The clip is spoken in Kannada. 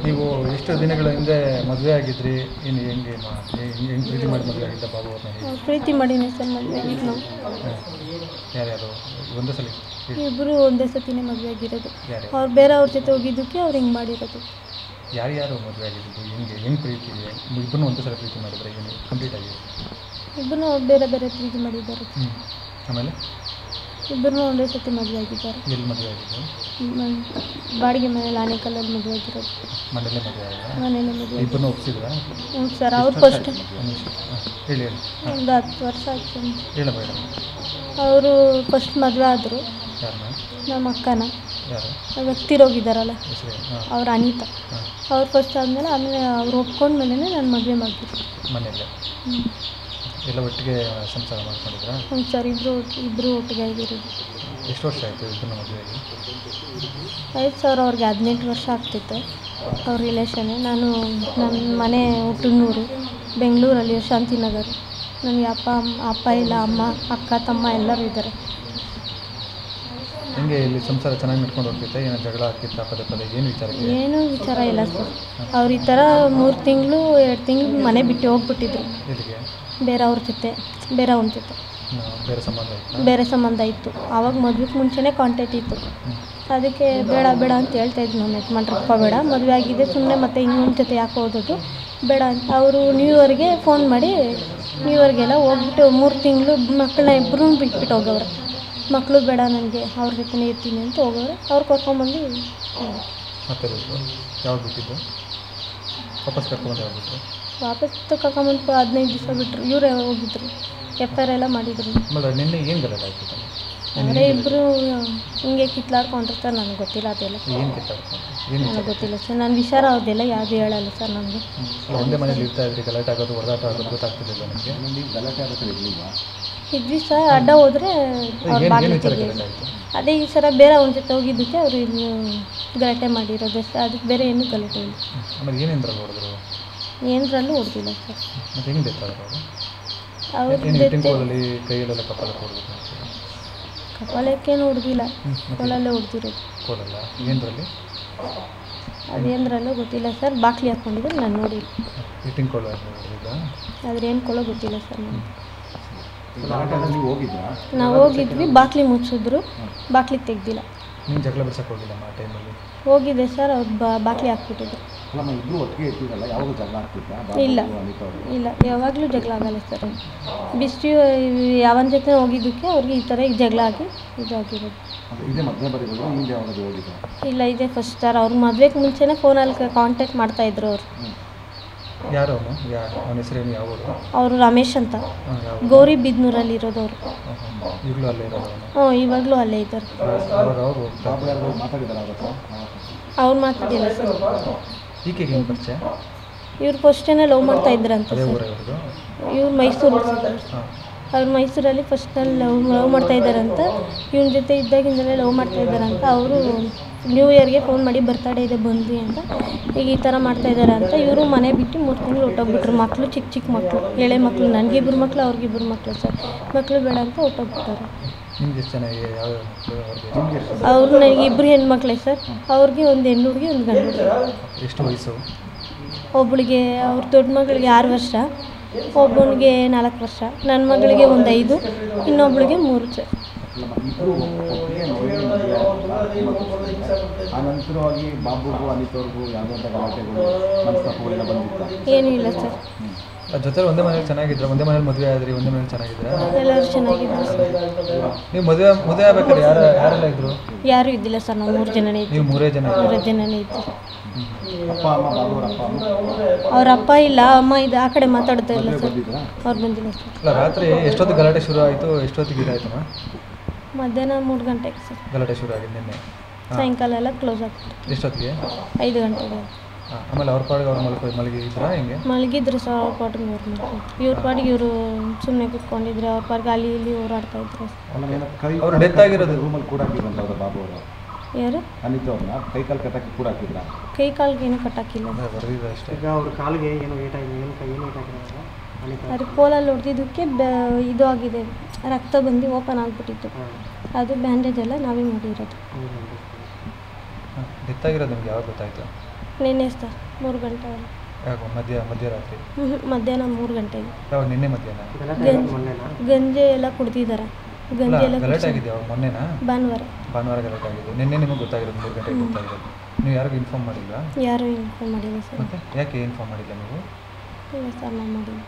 ನೀವು ಎಷ್ಟು ದಿನಗಳ ಹಿಂದೆ ಮದುವೆ ಆಗಿದ್ರಿ? ಏನು ಹೆಂಗೆ ಹೆಂಗೆ ಪ್ರೀತಿ ಮಾಡಿ ಮದುವೆ ಆಗಿದ್ದ ಬಾಬು ಅವ್ರನ್ನ? ಪ್ರೀತಿ ಮಾಡೀನಿ ಸರ್ ಮದುವೆ ಆಗಿದ್ದು ನಾವು. ಯಾರ್ಯಾರು ಒಂದೇ ಸಲ? ಇಬ್ಬರು ಒಂದೇ ಸತಿನೇ ಮದುವೆ ಆಗಿರೋದು. ಯಾರು? ಅವ್ರು ಬೇರೆ ಅವ್ರ ಜೊತೆ ಹೋಗಿದ್ದಕ್ಕೆ ಅವ್ರು ಹಿಂಗೆ ಮಾಡಿರೋದು. ಯಾರ್ಯಾರು ಮದುವೆ ಆಗಿದ್ದು? ಹೆಂಗೆ ಪ್ರೀತಿ? ಇಬ್ಬರನ್ನೂ ಒಂದೇ ಸಲ ಪ್ರೀತಿ ಮಾಡಿದ್ರೆ ಏನು ಕಂಪ್ಲೀಟ್ ಆಗಿದೆ? ಇಬ್ಬರು ಬೇರೆ ಬೇರೆ ಪ್ರೀತಿ ಮಾಡಿದ್ದಾರೆ. ಆಮೇಲೆ ಇಬ್ಬರು ಒಂದೇ ಸತಿ ಮದುವೆ ಆಗಿದ್ದಾರೆ. ಎಲ್ಲಿ ಮದುವೆ ಆಗಿದ್ದು? ಬಾಡಿಗೆ ಮನೇಲಿ ಆನೇಕಲ್ಲಲ್ಲಿ ಮದುವೆ ಆಗಿರೋದು. ಮನೆಯಲ್ಲೇ ಮದುವೆ ಆಗಿದೆ? ಮನೇಲೆ ಮದುವೆ. ಇಬ್ಬರನ್ನೂ ಒಪ್ಪಿಸಿದ್ರಾ? ಹ್ಞೂ ಸರ್. ಅವ್ರು ಫಸ್ಟ್ ಹೇಳಿ ಒಂದು 10 ವರ್ಷ ಆಯ್ತು. ಹೇಳ ಮೇಡಮ್. ಅವರು ಫಸ್ಟ್ ಮದುವೆ ಆದರು. ಯಾರನ್ನ? ನಮ್ಮ ಅಕ್ಕನ. ಯಾರು? ವ್ಯಕ್ತಿರೋಗಿದ್ದಾರಲ್ಲ ಹೆಸರು? ಅವ್ರು ಅನಿತಾ. ಅವ್ರು ಫಸ್ಟ್ ಆದಮೇಲೆ ಅವ್ರು ಒಪ್ಕೊಂಡ್ಮೇಲೆ ನಾನು ಮದುವೆ ಮಾಡ್ತಿದ್ದೆ ಮನೆಯಲ್ಲೇ. ಎಲ್ಲ ಒಟ್ಟಿಗೆ ಸಂಸಾರ ಮಾಡ್ಕೊಂಡಿದ್ರಾ? ಹ್ಞೂ ಸರ್. ಇಬ್ಬರು ಒಟ್ಟಿಗೆ ಆಗಿರೋದು. ಎಷ್ಟು ವರ್ಷ ಆಯಿತು ಇಬ್ಬರನ್ನ ಮದುವೆಯಾಗಿ? ಆಯ್ತು ಸರ್. ಅವ್ರಿಗೆ 18 ವರ್ಷ ಆಗ್ತಿತ್ತು. ಅವ್ರ ರಿಲೇಷನ್ನೇ. ನನ್ನ ಮನೆ ಹುಟ್ಟೂರು ಬೆಂಗಳೂರಲ್ಲಿ ಶಾಂತಿನಗರ. ನನಗೆ ಅಪ್ಪ ಇಲ್ಲ, ಅಮ್ಮ, ಅಕ್ಕ, ತಮ್ಮ ಎಲ್ಲರೂ ಇದ್ದಾರೆ. ಹೆಂಗೆ ಇಲ್ಲಿ ಸಂಸಾರ ಚೆನ್ನಾಗಿ ನಡ್ಕೊಂಡು ಹೋಗ್ತಿತ್ತು? ಏನೋ ಜಗಳ ಆಗ್ತಿತ್ತ ಪದೇ ಪದೇ? ಏನು ವಿಚಾರಕ್ಕೆ? ಏನೂ ವಿಚಾರ ಇಲ್ಲ ಸರ್. ಅವ್ರು ಈ ಥರ 3 ತಿಂಗಳು 2 ತಿಂಗಳು ಮನೆ ಬಿಟ್ಟು ಹೋಗ್ಬಿಟ್ಟಿದ್ರು. ಎಲ್ಲಿಗೆ? ಬೇರೆ ಅವ್ರ ಜೊತೆ, ಬೇರೆ ಅವನ ಜೊತೆ ಬೇರೆ ಸಂಬಂಧ ಇತ್ತು. ಆವಾಗ ಮದುವೆಗೆ ಮುಂಚೆನೇ ಕಾಂಟ್ಯಾಕ್ಟ್ ಇತ್ತು. ಅದಕ್ಕೆ ಬೇಡ ಬೇಡ ಅಂತ ಹೇಳ್ತಾಯಿದ್ವಿ ನಮ್ಮ ಯಜಮಾನ್ರಪ್ಪ. ಬೇಡ, ಮದುವೆ ಆಗಿದೆ, ಸುಮ್ಮನೆ ಮತ್ತೆ ಇನ್ನೊಂದು ಜೊತೆ ಯಾಕೆ ಓದೋದು ಬೇಡ ಅಂತ. ಅವರು ನ್ಯೂ ಇಯರ್ಗೆ ಫೋನ್ ಮಾಡಿ ನ್ಯೂ ಇಯರ್ಗೆಲ್ಲ ಹೋಗ್ಬಿಟ್ಟು 3 ತಿಂಗಳು ಮಕ್ಕಳನ್ನ ಇಬ್ಬರೂ ಬಿಟ್ಬಿಟ್ಟು ಹೋಗವ್ರೆ. ಮಕ್ಕಳು ಬೇಡ ನನಗೆ, ಅವ್ರ ಜೊತೆನೇ ಇರ್ತೀನಿ ಅಂತ ಹೋಗೋರು. ಅವ್ರು ಕರ್ಕೊಂಬಂದು ಮತ್ತೆ ಯಾವಾಗ ಬಿಟ್ಟಿದ್ದು? ವಾಪಸ್ ಕರ್ಕೊಂಬಂದು ಯಾವಾಗ ಬಿಟ್ಟರು? ವಾಪಸ್ ಕರ್ಕೊಂಬಂದು 15 ದಿವಸ ಬಿಟ್ಟರು. ಇವರೇ ಹೋಗಿದ್ರು. FIR ಎಲ್ಲ ಮಾಡಿದ್ರು. ನಿನ್ನೆ ಏನು ಗಲಾಟೆ ಆಯ್ತು? ಅಂದರೆ ಇಬ್ಬರು ಹಿಂಗೆ ಕಿತ್ಲಾಡ್ಕೊಂಡಿರ್ತಾರೆ. ನನಗೆ ಗೊತ್ತಿಲ್ಲ ಅದೆಲ್ಲ. ಏನು ಕಿತ್ತಾಡ್ಕೊಂಡು? ನನಗೆ ಗೊತ್ತಿಲ್ಲ ಸರ್. ನಾನು ವಿಚಾರ ಅವ್ರದ್ದೆಲ್ಲ ಯಾವುದು ಹೇಳಲ್ಲ ಸರ್ ನನಗೆ. ಒಂದೇ ಮನೇಲಿ ಇರ್ತಾ ಇದ್ರಿ, ಗಲಾಟೆ ಆಗೋದು ಹೊಡೆದಾಟ ಆಗೋದು ಗೊತ್ತಾಗ್ತಿರ್ಲಿಲ್ಲ ನನಗೆ? ಗಲಾಟೆ ಆಗೋದು ಇರಲಿಲ್ಲ? ಇದ್ವಿ ಸರ್. ಅಡ್ಡ ಹೋದರೆ ಅವ್ರು ಬಾಗಿಲು ತೆಗೆಯೋದು. ಅದೇ ಈ ಸರ ಬೇರೆ ಅವನ ಜೊತೆ ಹೋಗಿದ್ದಕ್ಕೆ ಅವರು ಇಲ್ಲಿ ಗಲಾಟೆ ಮಾಡಿರೋದು ಸರ್. ಅದಕ್ಕೆ ಬೇರೆ ಏನೂ ಗಲಾಟೆ ಇಲ್ಲ. ಆಮೇಲೆ ಏನೇಂದ್ರಲ್ಲಿ ಹೊಡೆದ್ರು? ಏನರಲ್ಲೂ ಹೊಡೆದಿಲ್ಲ ಸರ್. ಮತ್ತೆ ಹೆಂಗೆ ಬೇಕಾದ್ರು ಅವ್ರು ಕೈಯಲ್ಲೆಲ್ಲ ಕಪಾಲಕ್ಕೆ ಹೊಡೆದ್ರು? ಕಪಾಲಕ್ಕೇನು ಹೊಡೆದಿಲ್ಲ, ಕೋಲಲ್ಲೇ ಹೊಡೆದಿರೋದು. ಕೋಲಲ್ಲ? ಏನರಲ್ಲಿ? ಅದೇನರಲ್ಲೂ ಗೊತ್ತಿಲ್ಲ ಸರ್. ಬಾಕ್ಲಿ ಹಾಕ್ಕೊಂಡಿದ್ರು, ನಾನು ನೋಡಿ. ಹಿಟ್ಟಿನ ಕೋಲ ಆದರೆ ಏನು ಕೋಲ ಗೊತ್ತಿಲ್ಲ ಸರ್ ನನಗೆ. ಹೋಗಿದ್ರಾ? ನಾವು ಹೋಗಿದ್ವಿ. ಬಾಕ್ಲಿ ಮುಚ್ಚಿದ್ರು, ಬಾಕ್ಲಿ ತೆಗ್ದಿಲ್ಲ. ನೀನು ಜಗಳ ಬಿಡ್ಸಕ್ಕೆ ಹೋಗಿಲ್ಲ ಆ ಟೈಮಲ್ಲಿ? ಹೋಗಿದ್ದೆ ಸರ್. ಅವ್ರು ಬಾಕ್ಲಿ ಹಾಕ್ಬಿಟ್ಟಿದ್ರು. ಇಲ್ಲ ಇಲ್ಲ, ಯಾವಾಗಲೂ ಜಗಳ ಆಗಲ್ಲ ಸರ್. ಬಿಸ್ಟಿ ಯಾವನ ಜೊತೆ ಹೋಗಿದ್ದಕ್ಕೆ ಅವ್ರಿಗೆ ಈ ಥರ ಈಗ ಜಗಳ ಆಗಿ ಇದಾಗಿರೋದು. ಇಲ್ಲ, ಇದೆ ಫಸ್ಟ್ ಸರ್. ಅವ್ರ ಮದುವೆಗೆ ಮುಂಚೆನೇ ಫೋನಲ್ಲಿ ಕಾಂಟ್ಯಾಕ್ಟ್ ಮಾಡ್ತಾಯಿದ್ರು ಅವರು. ಯಾರು ಅವನು? ಅವನ ಹೆಸರೇನು? ಯಾವ ಊರು? ಅವರು ರಮೇಶ್ ಅಂತ, ಗೌರಿ ಬಿದ್ನೂರಲ್ಲಿ ಇರೋದು ಅವರು. ಈಗಲೂ ಅಲ್ಲೇ ಇರೋದು? ಹ್ಞೂ, ಇವಾಗಲೂ ಅಲ್ಲೇ ಇದ್ದಾರೆ. ಅವ್ರು ಮಾತಾಡಿಲ್ಲ ಸರ್. ಈಕೆಗೆ ಏನು ಪರಿಚಯ? ಇವ್ರು ಫಸ್ಟೇನೆ ಲವ್ ಮಾಡ್ತಾ ಇದ್ರಂತ ಸರ್. ಇವ್ರು ಮೈಸೂರು. ಅವ್ರು ಮೈಸೂರಲ್ಲಿ ಫಸ್ಟಲ್ಲಿ ಲವ್ ಮಾಡ್ತಾ ಇದ್ದಾರಂತ. ಇವನ ಜೊತೆ ಇದ್ದಾಗಿಂದಲೇ ಲವ್ ಮಾಡ್ತಾ ಇದ್ದಾರಂತ. ಅವರು ನ್ಯೂ ಇಯರ್ಗೆ ಫೋನ್ ಮಾಡಿ ಬರ್ತಡೇ ಇದೆ ಬಂದ್ವಿ ಅಂತ. ಈಗ ಈ ಥರ ಮಾಡ್ತಾ ಇದ್ದಾರೆ ಅಂತ. ಇವರು ಮನೆ ಬಿಟ್ಟು 3 ತಿಂಗಳು ಹೊಟ್ಟೋಗ್ಬಿಟ್ರು. ಮಕ್ಕಳು ಚಿಕ್ಕ ಮಕ್ಕಳು, ಎಳೆ ಮಕ್ಕಳು. ನನಗಿಬ್ಬರು ಮಕ್ಕಳು, ಅವ್ರಿಗಿಬ್ಬರು ಮಕ್ಕಳು ಸರ್. ಮಕ್ಕಳು ಬೇಡ ಅಂತ ಹೊಟ್ಟೋಗ್ಬಿಟ್ಟಾರೆ. ಅವ್ರು ನನಗೆ 2 ಹೆಣ್ಮಕ್ಳೇ ಸರ್. ಅವ್ರಿಗೆ ಒಂದು ಹೆಣ್ಣು ಹುಡುಗಿ, ಒಂದು ಗಂಡು ಹುಡುಗಿ. ಎಷ್ಟು ವಯಸ್ಸು? ಒಬ್ಬಳಿಗೆ, ಅವ್ರ ದೊಡ್ಡ ಮಗಳಿಗೆ 6 ವರ್ಷ, ಒಬ್ಬನಿಗೆ 4 ವರ್ಷ, ನನ್ನ ಮಗಳಿಗೆ ಒಂದು 5, ಇನ್ನೊಬ್ಳಿಗೆ 3 ಸರ್. ಏನೂ ಇಲ್ಲ ಸರ್. ಜೊತೆ ಒಂದೇ ಮನೇಲಿ ಚೆನ್ನಾಗಿದ್ರು? ಒಂದೇ ಮನೇಲಿ ಮದುವೆ ಆದ್ರಿ? ಒಂದೇ ಮನೇಲಿ ಚೆನ್ನಾಗಿದ್ರ? ಎಲ್ಲರೂ ಚೆನ್ನಾಗಿದ್ರು ಸರ್. ನೀವು ಮದುವೆ ಆಗ್ಬೇಕಾದ್ರೆ ಯಾರೆಲ್ಲ ಇದ್ರು? ಯಾರೂ ಇದ್ದಿಲ್ಲ ಸರ್. ನಾವು 3 ಜನನೇ ಇದ್ವಿ. ನೀವು 3 ಜನನೇ ಇದ್ವಿ. ಅವ್ರ ಅಪ್ಪ ಇಲ್ಲ, ಅಮ್ಮ ಇದೆ. ಆ ಕಡೆ ಮಾತಾಡ್ತಾ ಇಲ್ಲ ಸರ್. ಅವ್ರು ಬಂದಿಲ್ಲ ಸರ್. ಅಲ್ಲ, ರಾತ್ರಿ ಎಷ್ಟೊತ್ತಿಗೆ ಗಲಾಟೆ ಶುರು ಆಯಿತು? ಎಷ್ಟೊತ್ತಿಗೆ ಇದಾಯ್ತಮ್ಮ? ಮಧ್ಯಾಹ್ನ 3 ಗಂಟೆಗೆ ಸರ್ ಗಲಾಟೆ ಶುರು ಆಗಿದೆ. ನಿನ್ನೆ ಸಾಯಂಕಾಲ ಎಲ್ಲ ಕ್ಲೋಸ್ ಆಗ್ತಿತ್ತು. ಎಷ್ಟೊತ್ತಿಗೆ? 5 ಗಂಟೆಗೆ. ಆಮೇಲೆ ಅವ್ರ ಪಾಡಿಗೆ ಅವ್ರು ಮಲಗಿದ್ರಾ? ಹೆಂಗೆ ಮಲಗಿದ್ರು ಸರ್. ಅವ್ರ ಪಾಟಿಗೆ ಅವ್ರು ಮಲಗಿದ್ರು. ಇವ್ರ ಪಾಡಿಗೆ ಇವರು ಸುಮ್ಮನೆ ಕೂತ್ಕೊಂಡಿದ್ರೆ, ಅವ್ರ ಪಾಡಿಗೆ ಅಲ್ಲಿ ಇಲ್ಲಿ ಓಡಾಡ್ತಾ ಇದ್ರು. ಅವ್ರು ಡೆತ್ ಆಗಿರೋದು ರೂಮಲ್ಲಿ ಕೂಡ ಬಾಬು ಅವರು? ಯಾರು? ಅನಿತಾ ಅವ್ರನ್ನ ಕೈ ಕಾಲು ಕಟ್ಟಾಕಿ ಕೂಡ ಹಾಕಿದ್ರ? ಕೈ ಕಾಲಿಗೆ ಏನು ಕಟ್ಟಾಕಿಲ್ಲ ಅಷ್ಟೇ. ಈಗ ಅವ್ರ ಕಾಲಿಗೆ ಏನು ಏಟ್ ಆಗಿದೆ? ಏನು ಕೈ ಏನು ಏಟ್ ಆಗಿರೋದು? ಅದು ಪೋಲಲ್ಲಿ ಹೊಡೆದಿದ್ದಕ್ಕೆ ಇದು ಆಗಿದೆ, ರಕ್ತ ಬಂದು ಓಪನ್ ಆಗಿಬಿಟ್ಟಿತ್ತು. ಅದು ಬ್ಯಾಂಡೇಜ್ ಎಲ್ಲ ನಾವೇ ಮಾಡಿರೋದು. ಡೆತ್ ಆಗಿರೋದು ನಿಮ್ಗೆ ಯಾವಾಗ ಗೊತ್ತಾಯಿತು? ನಿನ್ನೆ ಸರ್ 3 ಗಂಟೆ ಯಾಕೋ ಮಧ್ಯರಾತ್ರಿ ಮಧ್ಯಾಹ್ನ 3 ಗಂಟೆಗೆ. ಯಾವಾಗ ನಿನ್ನೆ ಮಧ್ಯಾಹ್ನ? ಗಲಾಟೆ ಆಗೋದು ಮೊನ್ನೆನಾ? ಗಂಜಿ ಎಲ್ಲ ಕುಡ್ದಿದ್ದಾರೆ. ಗಂಜಿ ಎಲ್ಲ ಗಲಾಟೆ ಆಗಿದೆ ಯಾವಾಗ? ಮೊನ್ನೆನಾ? ಭಾನುವಾರ ಗಲಾಟೆ ಆಗಿದೆ. ನಿನ್ನೆ ನಿಮಗೆ ಗೊತ್ತಾಗಿರೋದು 3 ಗಂಟೆಗೆ ಗೊತ್ತಾಗಿರೋದು. ನೀವು ಯಾರಿಗೂ ಇನ್ಫಾರ್ಮ್ ಮಾಡಿಲ್ಲ? ಯಾರೂ ಇನ್ಫಾರ್ಮ್ ಮಾಡಿಲ್ಲ ಸರ್. ಮತ್ತೆ ಯಾಕೆ ಇನ್ಫಾರ್ಮ್ ಮಾಡಿಲ್ಲ ನೀವು? ಇಲ್ಲ ಸರ್, ನಾವು ಮಾಡಿಲ್ಲ.